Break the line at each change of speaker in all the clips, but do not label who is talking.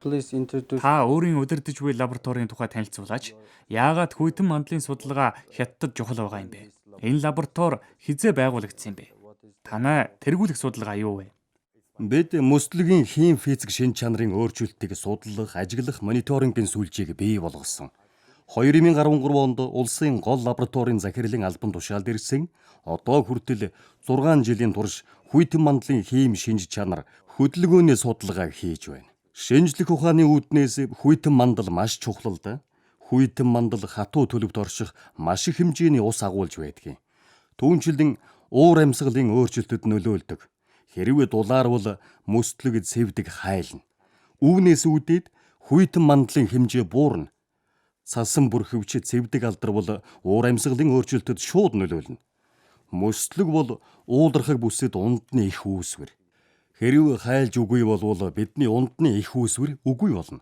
Please introduce.
Та өөрийн удирдах буй лабораторийн тухай танилцуулаач. Яагаад хүйтэн мандлын судалгаа хятадд чухал байгаа юм бэ? Энэ лаборатори хизээ байгуулагдсан юм бэ? Танай тэргүүлэх судалгаа юу вэ?
Бид мөслөгийн хийм физик шин чанарын өөрчлөлтийг судлах, ажиглах мониторингийн сүлжээг бий болгосон. 2013 онд улсын гол лабораторийн захирлын албан тушаалд ирсэн. Одоо хүртэл 6 жилийн турш хүйтэн мандлын хийм шинж чанар хөдөлгөөний судалгааг хийж байна. Шинжлэх ухааны үүднээс хүйтэн мандал маш чухал да. Хүйтэн мандал хатуу төлөвт орших маш их хэмжээний ус агуулж байдаг. Түүнчлэн уур амьсгалын өөрчлөлтөд нөлөөлдөг. Хэрвээ дулаарвал мөслөг цэвдэг хайлна. Үүнээс үүдээд хүйтэн мандлын хэмжээ буурна. Цасан бүрхөвч цэвдэг алдарвал уур амьсгалын өөрчлөлтөд шууд нөлөөлнө. Мөслөг бол уулархаг бүсэд ундны их үүсвэр. Хэрвээ хайлж үгүй болвол бидний ундны их үүсвэр үгүй болно.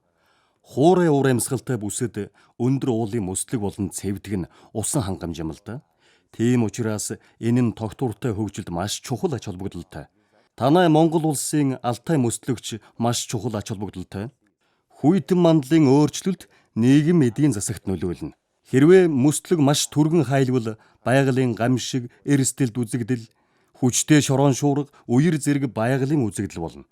Хуурай уур амьсгалтай бүсэд өндөр уулын мөслөг болон цэвдэг нь усан хангамж юм л да. Тийм учраас энэ нь тогтвортой хөгжилд маш чухал ач холбогдолтой. Танай Монгол улсын алтай мөслөгч маш чухал ач холбогдолтой. Хүйтэн мандлын өөрчлөлт нийгэм эдийн засагт нөлөөлнө. Хэрвээ мөслөг маш түргэн хайлвал байгалийн гамшиг, эрсдэлд үзэгдэл, хүчтэй шорон шуурга, үер зэрэг байгалийн үзэгдэл болно.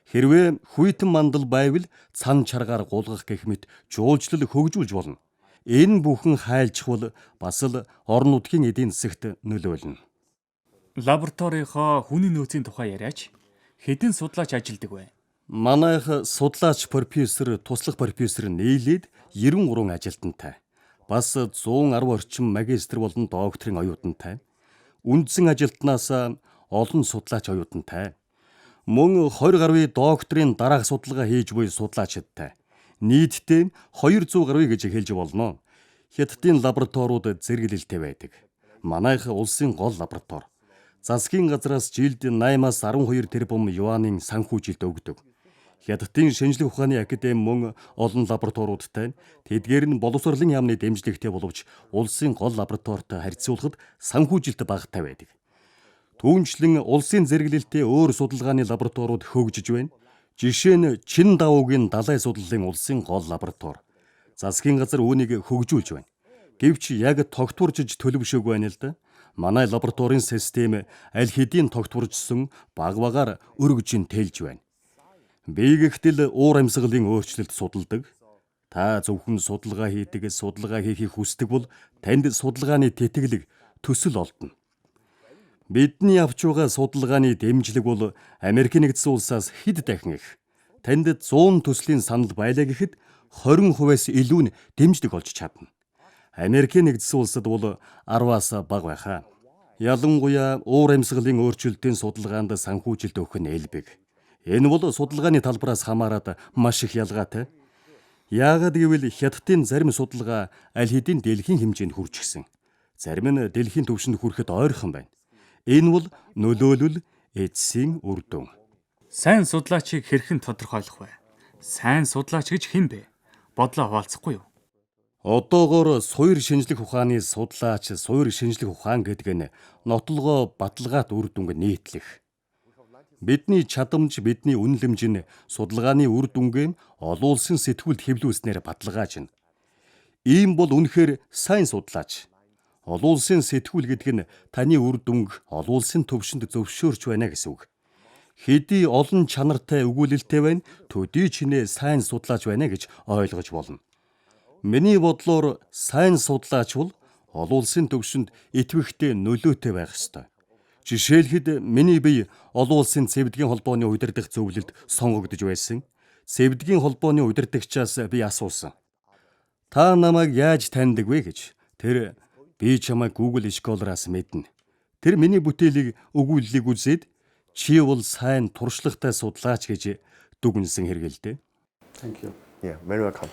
Хэрвээ хүйтэн мандал байвал цан чаргаар гулгах гэх мэт жуулчлал хөгжүүлж болно. Энэ бүхэн хайлчвал бас л орон нутгийн эдийн засагт нөлөөлнө.
Лабораторийнхоо хүний нөөцийн тухай яриач. Хэдэн судлаач ажилладаг вэ?
Манайх судлаач профессор, туслах профессор нийлээд 93 ажилтнтай. Бас 110 орчим магистр болон докторийн оюутантай. Үндсэн ажилтнаас олон судлаач оюутантай. Мөн 20 гаруй докторийн дараах судалгаа хийж буй судлаачдтай. Нийтдээ 200 гаруй гэж хэлж болно. Хятадын лабораториуд зэрэглэлтэй байдаг. Манайх улсын гол лаборатори. Засгийн газраас жилд 8-аас 12 тэрбум юанийн санхүүжилт өгдөг. Хятадын шинжлэх ухааны академи мөн олон лабораториудтай, тэдгээр нь боловсролын яамны дэмжлэгтэй боловч улсын гол лабораторитой харьцуулахад санхүүжилт багатай байдаг. Түүнчлэн улсын зэрэглэлтэй өөр судалгааны лабораториуд хөгжиж байна. Жишээ нь Чин давуугийн далай судлалын улсын гол лаборатори. Засгийн газар үүнийг хөгжүүлж байна. Гэвч яг тогтворжиж төлөвшөөгүй байна л да. Манай лабораторийн систем аль хэдийн тогтворжсон баг багаар өргөжин тэлж байна. Би гэхдээ уур амьсгалын өөрчлөлт судалдаг. Та зөвхөн судалгаа хийдэг, судалгаа хийхийг хүсдэг бол танд судалгааны тэтгэлэг, төсөл олдно. Бидний авч байгаа судалгааны дэмжлэг бол Америк нэгдсэн улсаас хэд дахин их. Танд 100 төслийн санал байлаа гэхэд 20%-аас илүү нь дэмжлэг олж чадна. Америк нэгдсэн улсад бол 10-аас бага байхаа. Ялангуяа уур амьсгалын өөрчлөлтийн судалгаанд санхүүжилт өгөх нь элбэг. Энэ бол судалгааны талбараас хамаарат маш их ялгаатай. Яагаад гэвэл Хятадын зарим судалгаа аль хэдийн дэлхийн хэмжээнд хүрчихсэн. Зарим нь дэлхийн түвшинд хүрэхэд ойрхон байна. Энэ бол нөлөөлөл эцсийн үр дүн.
Сайн судлаачийг хэрхэн тодорхойлох вэ? Сайн судлаач гэж хэн бэ? Бодлоо хуваалцахгүй юу?
Одоогоор суурь шинжлэх ухааны судлаач, суурь шинжлэх ухаан гэдэг нь нотлогоо баталгаат үр дүнг нийтлэх. Бидний чадамж, бидний үнэлэмж нь судалгааны үр дүнгээ олон улсын сэтгүүлд хэвлүүлснээр баталгаажна. Ийм бол үнэхээр сайн судлаач. Олон улсын сэтгүүл гэдэг нь таны үр дүнг олон улсын төвшөнд зөвшөөрч байна гэсэн үг. Хэдий олон чанартай өгүүлэлтэй байна, төдий ч нэ сайн судлаач байна гэж ойлгож болно. Миний бодлоор сайн судлаач бол олон улсын төвшөнд идэвхтэй нөлөөтэй байх ёстой. Жишээлхэд миний бие олон улсын цэвдгийн холбооны удирдах зөвлөлд сонгогдож байсан. Цэвдгийн холбооны удирдагчаас би асуусан. Та намайг яаж таньдаг вэ гэж. Тэр би чамайг Google Scholar-аас мэднэ. Тэр миний бүтээлийг өгүүллийг үзээд чи бол сайн туршлагатай судлаач гэж дүгнсэн хэргэлдээ.
Thank you.
Yeah, very welcome.